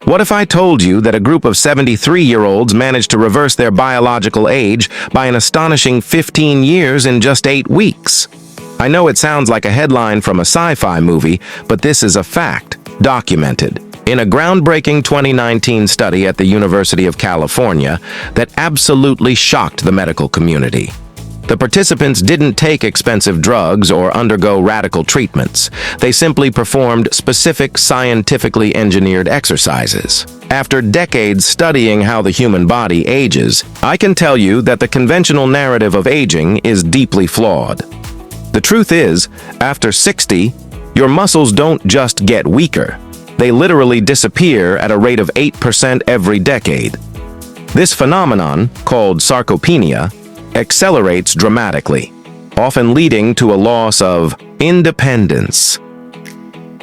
What if I told you that a group of 73-year-olds managed to reverse their biological age by an astonishing 15 years in just 8 weeks? I know it sounds like a headline from a sci-fi movie, but this is a fact, documented in a groundbreaking 2019 study at the University of California that absolutely shocked the medical community. The participants didn't take expensive drugs or undergo radical treatments. They simply performed specific scientifically engineered exercises. After decades studying how the human body ages, I can tell you that the conventional narrative of aging is deeply flawed. The truth is, after 60, your muscles don't just get weaker. They literally disappear at a rate of 8% every decade. This phenomenon, called sarcopenia, accelerates dramatically, often leading to a loss of independence.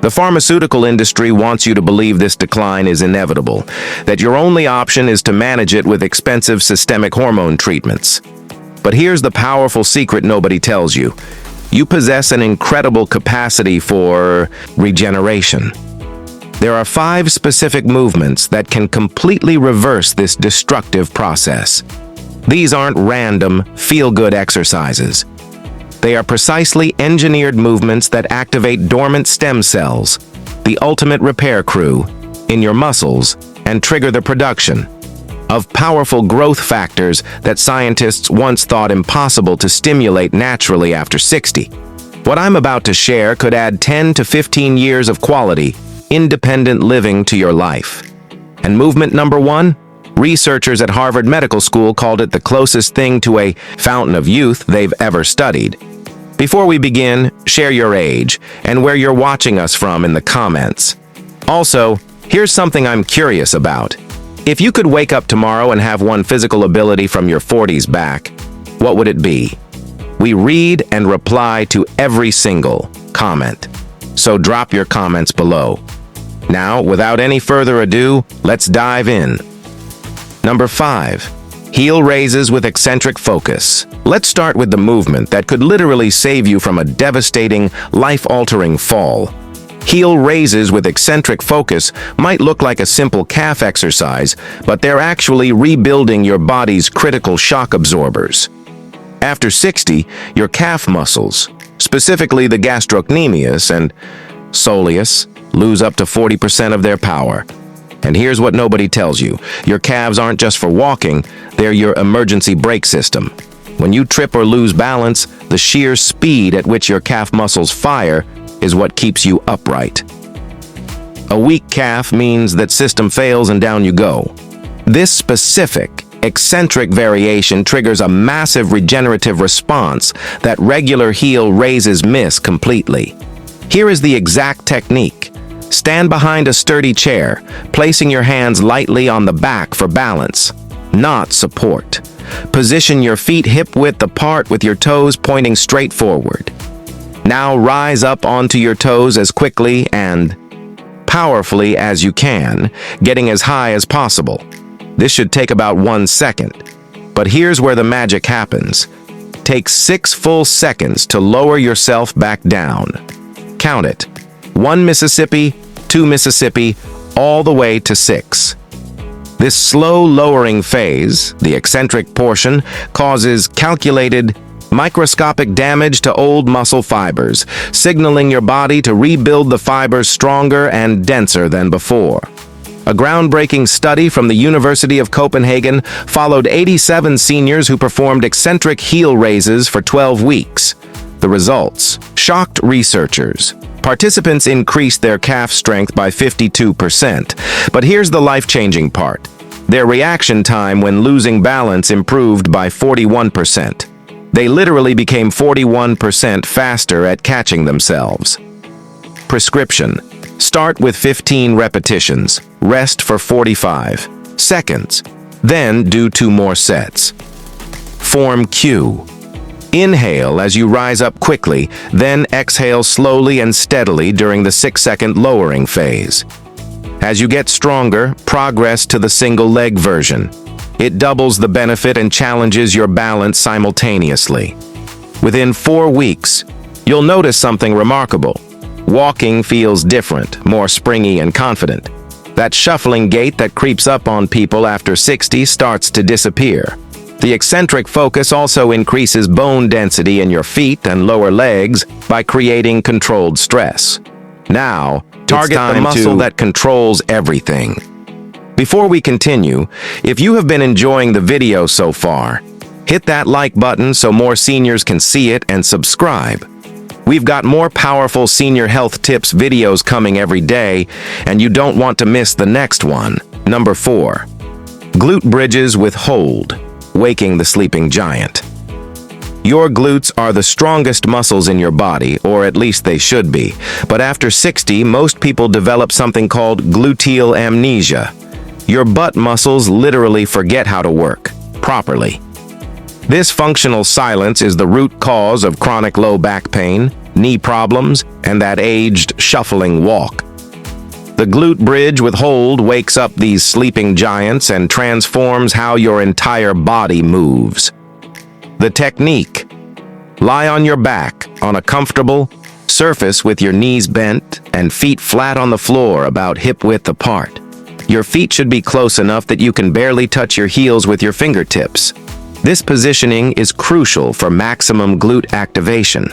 The pharmaceutical industry wants you to believe this decline is inevitable, that your only option is to manage it with expensive systemic hormone treatments. But here's the powerful secret nobody tells you. You possess an incredible capacity for regeneration. There are 5 specific movements that can completely reverse this destructive process. These aren't random, feel-good exercises. They are precisely engineered movements that activate dormant stem cells, the ultimate repair crew, in your muscles and trigger the production of powerful growth factors that scientists once thought impossible to stimulate naturally after 60. What I'm about to share could add 10 to 15 years of quality, independent living to your life. And movement number 1? Researchers at Harvard Medical School called it the closest thing to a fountain of youth they've ever studied. Before we begin, share your age and where you're watching us from in the comments. Also, here's something I'm curious about. If you could wake up tomorrow and have one physical ability from your 40s back, what would it be? We read and reply to every single comment, so drop your comments below. Now, without any further ado, let's dive in. Number 5. Heel raises with eccentric focus. Let's start with the movement that could literally save you from a devastating, life-altering fall. Heel raises with eccentric focus might look like a simple calf exercise, but they're actually rebuilding your body's critical shock absorbers. After 60, your calf muscles, specifically the gastrocnemius and soleus, lose up to 40% of their power. And here's what nobody tells you. Your calves aren't just for walking, they're your emergency brake system. When you trip or lose balance, the sheer speed at which your calf muscles fire is what keeps you upright. A weak calf means that system fails and down you go. This specific, eccentric variation triggers a massive regenerative response that regular heel raises miss completely. Here is the exact technique. Stand behind a sturdy chair, placing your hands lightly on the back for balance, not support. Position your feet hip-width apart with your toes pointing straight forward. Now rise up onto your toes as quickly and powerfully as you can, getting as high as possible. This should take about 1 second. But here's where the magic happens. Take 6 full seconds to lower yourself back down. Count it. 1 Mississippi, 2 Mississippi, all the way to 6. This slow lowering phase, the eccentric portion, causes calculated, microscopic damage to old muscle fibers, signaling your body to rebuild the fibers stronger and denser than before. A groundbreaking study from the University of Copenhagen followed 87 seniors who performed eccentric heel raises for 12 weeks. The results shocked researchers. Participants increased their calf strength by 52%. But here's the life-changing part. Their reaction time when losing balance improved by 41%. They literally became 41% faster at catching themselves. Prescription. Start with 15 repetitions. Rest for 45 seconds. Then do 2 more sets. Form Q. Inhale as you rise up quickly, then exhale slowly and steadily during the 6-second lowering phase. As you get stronger, progress to the single leg version. It doubles the benefit and challenges your balance simultaneously. Within 4 weeks, you'll notice something remarkable. Walking feels different, more springy and confident. That shuffling gait that creeps up on people after 60 starts to disappear. The eccentric focus also increases bone density in your feet and lower legs by creating controlled stress. Now, target the muscle that controls everything. Before we continue, if you have been enjoying the video so far, hit that like button so more seniors can see it and subscribe. We've got more powerful senior health tips videos coming every day, and you don't want to miss the next one. Number 4. Glute bridges with hold, waking the sleeping giant. Your glutes are the strongest muscles in your body, or at least they should be. But after 60, most people develop something called gluteal amnesia. Your butt muscles literally forget how to work properly. This functional silence is the root cause of chronic low back pain, knee problems, and that aged, shuffling walk. The glute bridge with hold wakes up these sleeping giants and transforms how your entire body moves. The technique: lie on your back on a comfortable surface with your knees bent and feet flat on the floor about hip-width apart. Your feet should be close enough that you can barely touch your heels with your fingertips. This positioning is crucial for maximum glute activation.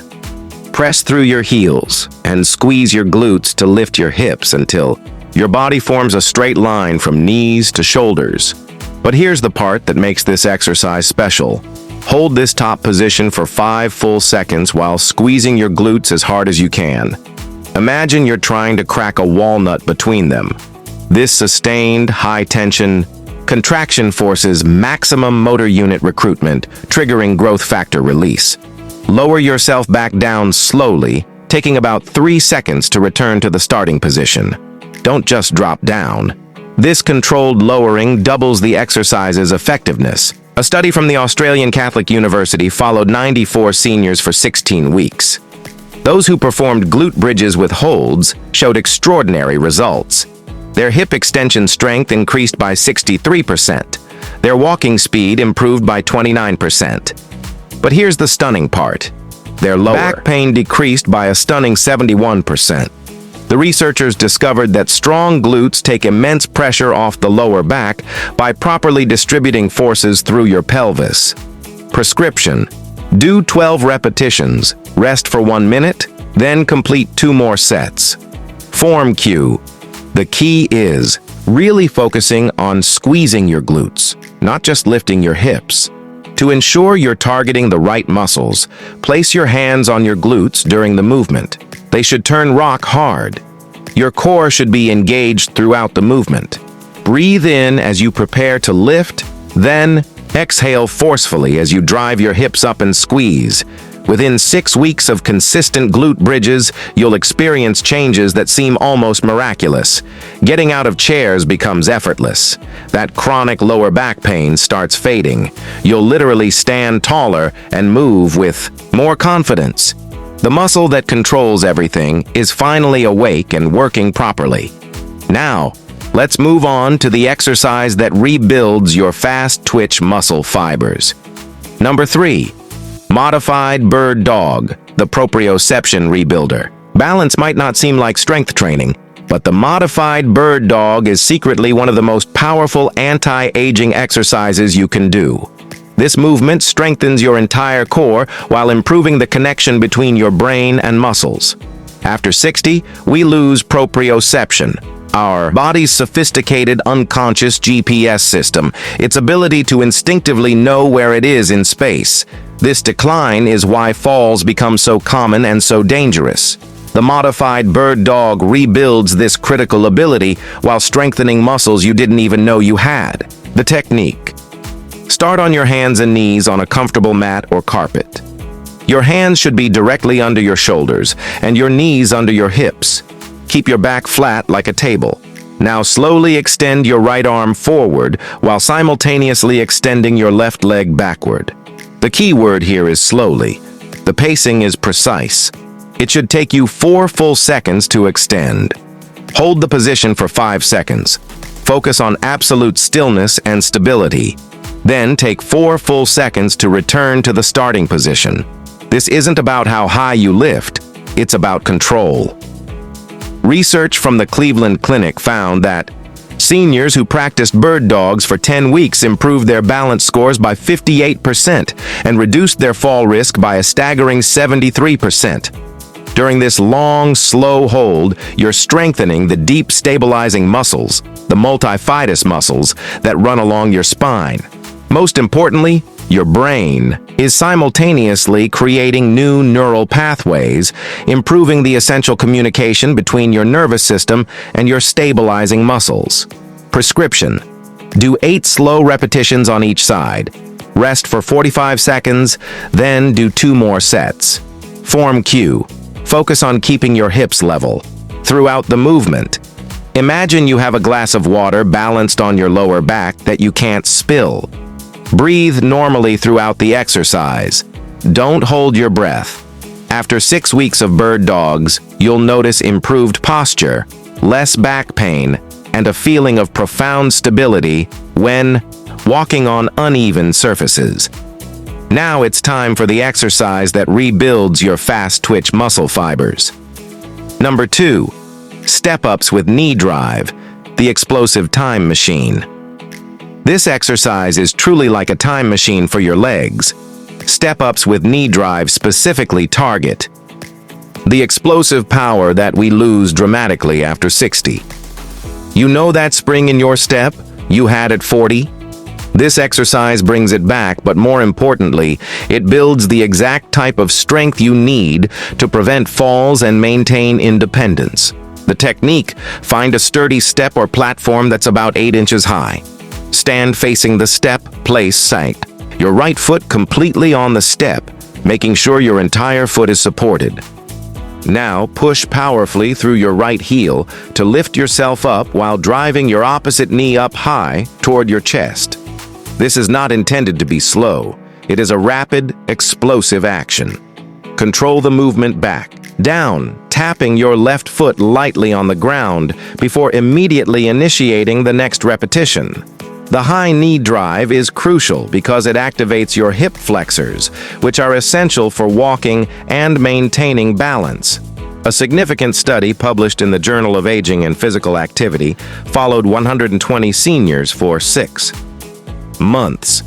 Press through your heels and squeeze your glutes to lift your hips until your body forms a straight line from knees to shoulders. But here's the part that makes this exercise special. Hold this top position for 5 full seconds while squeezing your glutes as hard as you can. Imagine you're trying to crack a walnut between them. This sustained, high-tension contraction forces maximum motor unit recruitment, triggering growth factor release. Lower yourself back down slowly, taking about 3 seconds to return to the starting position. Don't just drop down. This controlled lowering doubles the exercise's effectiveness. A study from the Australian Catholic University followed 94 seniors for 16 weeks. Those who performed glute bridges with holds showed extraordinary results. Their hip extension strength increased by 63%. Their walking speed improved by 29%. But here's the stunning part. Their lower back pain decreased by a stunning 71%. The researchers discovered that strong glutes take immense pressure off the lower back by properly distributing forces through your pelvis. Prescription: do 12 repetitions, rest for 1 minute, then complete 2 more sets. Form cue: the key is really focusing on squeezing your glutes, not just lifting your hips. To ensure you're targeting the right muscles, place your hands on your glutes during the movement. They should turn rock hard. Your core should be engaged throughout the movement. Breathe in as you prepare to lift, then exhale forcefully as you drive your hips up and squeeze. Within 6 weeks of consistent glute bridges, you'll experience changes that seem almost miraculous. Getting out of chairs becomes effortless. That chronic lower back pain starts fading. You'll literally stand taller and move with more confidence. The muscle that controls everything is finally awake and working properly. Now, let's move on to the exercise that rebuilds your fast-twitch muscle fibers. Number 3. Modified bird dog, the proprioception rebuilder. Balance might not seem like strength training, but the modified bird dog is secretly one of the most powerful anti-aging exercises you can do. This movement strengthens your entire core while improving the connection between your brain and muscles. After 60, we lose proprioception, our body's sophisticated unconscious GPS system, its ability to instinctively know where it is in space. This decline is why falls become so common and so dangerous. The modified bird dog rebuilds this critical ability while strengthening muscles you didn't even know you had. The technique: start on your hands and knees on a comfortable mat or carpet. Your hands should be directly under your shoulders and your knees under your hips. Keep your back flat like a table. Now slowly extend your right arm forward while simultaneously extending your left leg backward. The key word here is slowly. The pacing is precise. It should take you 4 full seconds to extend. Hold the position for 5 seconds. Focus on absolute stillness and stability. Then take 4 full seconds to return to the starting position. This isn't about how high you lift, it's about control. Research from the Cleveland Clinic found that Seniors who practiced bird dogs for 10 weeks improved their balance scores by 58% and reduced their fall risk by a staggering 73%. During this long, slow hold, you're strengthening the deep stabilizing muscles, the multifidus muscles that run along your spine. Most importantly, your brain is simultaneously creating new neural pathways, improving the essential communication between your nervous system and your stabilizing muscles. Prescription: do 8 slow repetitions on each side. Rest for 45 seconds, then do 2 more sets. Form cue: focus on keeping your hips level throughout the movement. Imagine you have a glass of water balanced on your lower back that you can't spill. Breathe normally throughout the exercise. Don't hold your breath. After 6 weeks of bird dogs, you'll notice improved posture, less back pain, and a feeling of profound stability when walking on uneven surfaces. Now it's time for the exercise that rebuilds your fast-twitch muscle fibers. Number 2, step-ups with knee drive, the explosive time machine. This exercise is truly like a time machine for your legs. Step-ups with knee drive specifically target the explosive power that we lose dramatically after 60. You know that spring in your step you had at 40? This exercise brings it back, but more importantly, it builds the exact type of strength you need to prevent falls and maintain independence. The technique: find a sturdy step or platform that's about 8 inches high. Stand facing the step, place sight. Your right foot completely on the step, making sure your entire foot is supported. Now push powerfully through your right heel to lift yourself up while driving your opposite knee up high toward your chest. This is not intended to be slow. It is a rapid, explosive action. Control the movement back, down, tapping your left foot lightly on the ground before immediately initiating the next repetition. The high knee drive is crucial because it activates your hip flexors, which are essential for walking and maintaining balance. A significant study published in the Journal of Aging and Physical Activity followed 120 seniors for 6 months.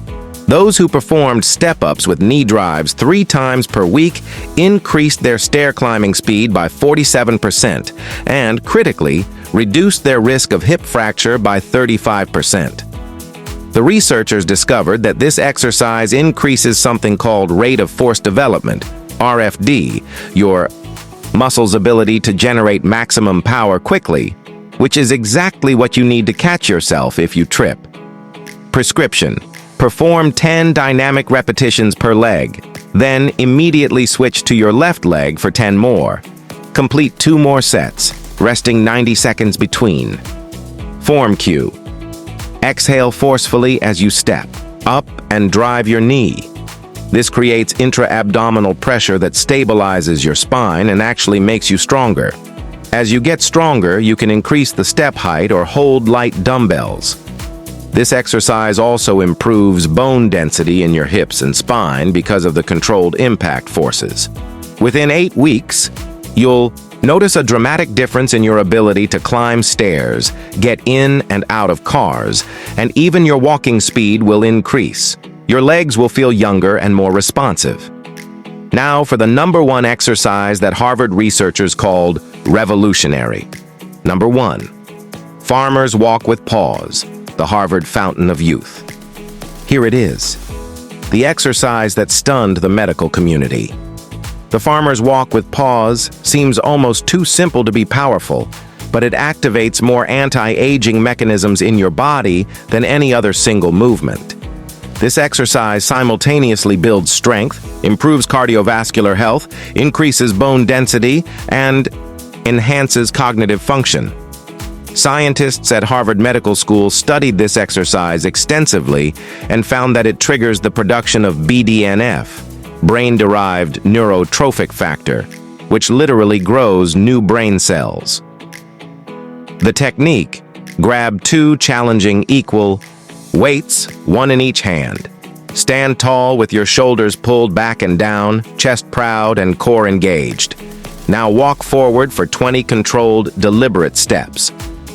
Those who performed step-ups with knee drives 3 times per week increased their stair climbing speed by 47% and, critically, reduced their risk of hip fracture by 35%. The researchers discovered that this exercise increases something called rate of force development, RFD, your muscle's ability to generate maximum power quickly, which is exactly what you need to catch yourself if you trip. Prescription: perform 10 dynamic repetitions per leg, then immediately switch to your left leg for 10 more. Complete 2 more sets, resting 90 seconds between. Form cue: exhale forcefully as you step up and drive your knee. This creates intra-abdominal pressure that stabilizes your spine and actually makes you stronger. As you get stronger, you can increase the step height or hold light dumbbells. This exercise also improves bone density in your hips and spine because of the controlled impact forces. Within 8 weeks, you'll notice a dramatic difference in your ability to climb stairs, get in and out of cars, and even your walking speed will increase. Your legs will feel younger and more responsive. Now for the number 1 exercise that Harvard researchers called revolutionary. Number 1, farmers walk with paws, the Harvard fountain of youth. Here it is, the exercise that stunned the medical community. The farmer's walk with paws seems almost too simple to be powerful, but it activates more anti-aging mechanisms in your body than any other single movement. This exercise simultaneously builds strength, improves cardiovascular health, increases bone density, and enhances cognitive function. Scientists at Harvard Medical School studied this exercise extensively and found that it triggers the production of BDNF, brain-derived neurotrophic factor, which literally grows new brain cells. The technique: grab 2 challenging equal weights, 1 in each hand. Stand tall with your shoulders pulled back and down, chest proud and core engaged. Now walk forward for 20 controlled, deliberate steps.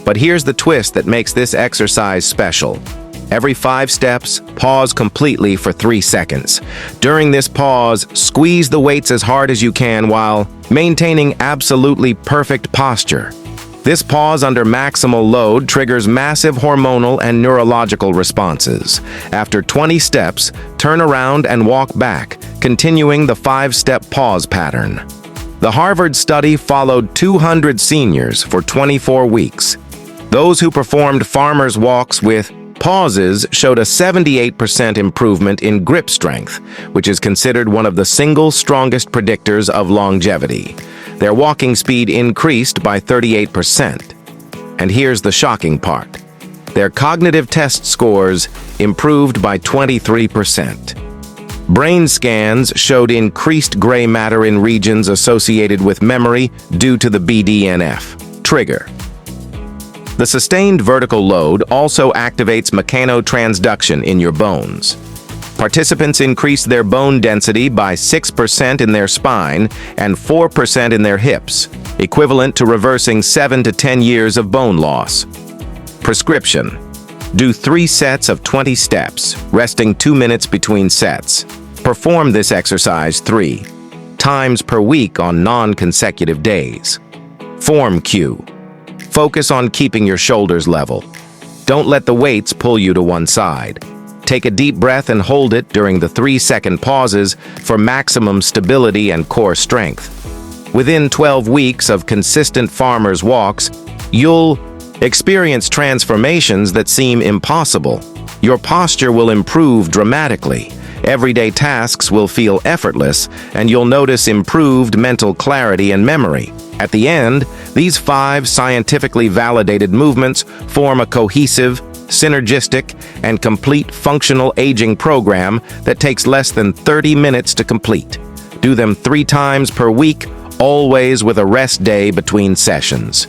But here's the twist that makes this exercise special. Every 5 steps, pause completely for 3 seconds. During this pause, squeeze the weights as hard as you can while maintaining absolutely perfect posture. This pause under maximal load triggers massive hormonal and neurological responses. After 20 steps, turn around and walk back, continuing the 5-step pause pattern. The Harvard study followed 200 seniors for 24 weeks. Those who performed farmers' walks with pauses showed a 78% improvement in grip strength, which is considered one of the single strongest predictors of longevity. Their walking speed increased by 38%. And here's the shocking part. Their cognitive test scores improved by 23%. Brain scans showed increased gray matter in regions associated with memory due to the BDNF trigger. The sustained vertical load also activates mechanotransduction in your bones. Participants increased their bone density by 6% in their spine and 4% in their hips, equivalent to reversing 7 to 10 years of bone loss. Prescription: do 3 sets of 20 steps, resting 2 minutes between sets. Perform this exercise 3 times per week on non-consecutive days. Form cue: focus on keeping your shoulders level. Don't let the weights pull you to one side. Take a deep breath and hold it during the 3-second pauses for maximum stability and core strength. Within 12 weeks of consistent farmers' walks, you'll experience transformations that seem impossible. Your posture will improve dramatically. Everyday tasks will feel effortless, and you'll notice improved mental clarity and memory. At the end, these 5 scientifically validated movements form a cohesive, synergistic, and complete functional aging program that takes less than 30 minutes to complete. Do them 3 times per week, always with a rest day between sessions.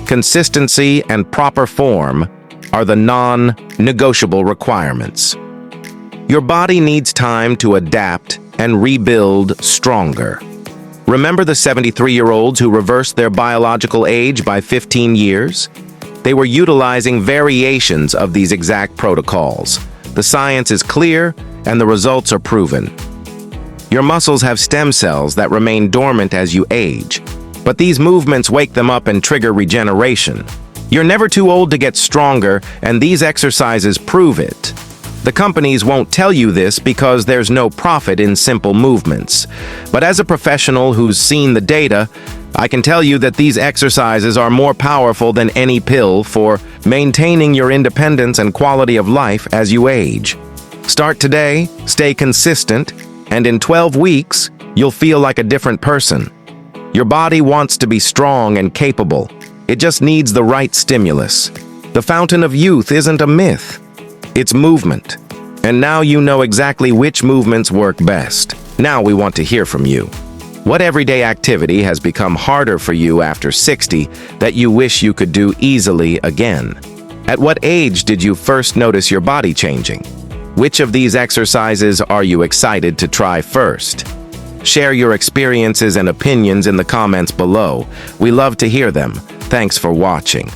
Consistency and proper form are the non-negotiable requirements. Your body needs time to adapt and rebuild stronger. Remember the 73-year-olds who reversed their biological age by 15 years? They were utilizing variations of these exact protocols. The science is clear, and the results are proven. Your muscles have stem cells that remain dormant as you age, but these movements wake them up and trigger regeneration. You're never too old to get stronger, and these exercises prove it. The companies won't tell you this because there's no profit in simple movements. But as a professional who's seen the data, I can tell you that these exercises are more powerful than any pill for maintaining your independence and quality of life as you age. Start today, stay consistent, and in 12 weeks, you'll feel like a different person. Your body wants to be strong and capable. It just needs the right stimulus. The fountain of youth isn't a myth. It's movement. And now you know exactly which movements work best. Now we want to hear from you. What everyday activity has become harder for you after 60 that you wish you could do easily again? At what age did you first notice your body changing? Which of these exercises are you excited to try first? Share your experiences and opinions in the comments below. We love to hear them. Thanks for watching.